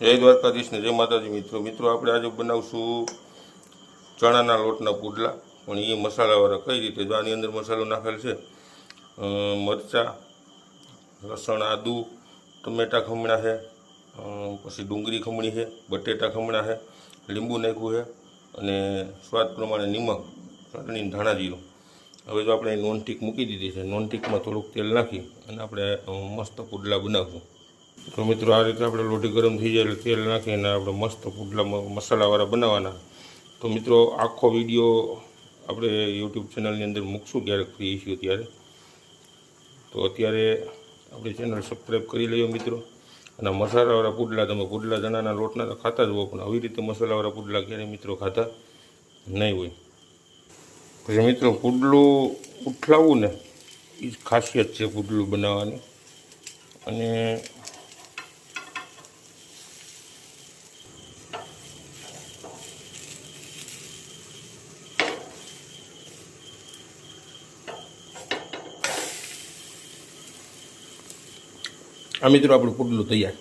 જય દ્વારકાધીશ ને જય માતાજી મિત્રો આપણે આજે બનાવશું ચણાના લોટના પુડલા, પણ એ મસાલાવાળા. કઈ રીતે? જો આની અંદર મસાલો નાખેલ છે, મરચાં, લસણ, આદુ, ટમેટાં ખમણા છે, પછી ડુંગળી ખમણી છે, બટેટા ખમણા છે, લીંબુ નાખ્યું છે અને સ્વાદ પ્રમાણે નિમક, ચટણી, ધાણા જીરું. હવે જો આપણે નોન ટીક મૂકી દીધી છે, નોન ટીકમાં થોડુંક તેલ નાખી અને આપણે મસ્ત પુડલા બનાવશું. તો મિત્રો આ રીતે આપણે લોટી ગરમ થઈ જાય એટલે તેલ નાખીને આપણે મસ્ત પુડલા મસાલાવાળા બનાવવાના. તો મિત્રો આખો વિડીયો આપણે યુટ્યુબ ચેનલની અંદર મૂકશું ક્યારેક ફ્રી ઇસ્યુ ત્યારે. તો અત્યારે આપણી ચેનલ સબસ્ક્રાઈબ કરી લેજો મિત્રો. અને મસાલાવાળા પુડલા, તમે પુડલા ચણાના લોટના તો ખાતા જ હો, પણ આવી રીતે મસાલાવાળા પુડલા ક્યારેય મિત્રો ખાતા નહીં હોય. પછી મિત્રો પુડલું ઉઠલાવવું ને એ જ ખાસિયત છે પુડલું બનાવવાની. અને આ મિત્રો આપણું પુડલું તૈયાર.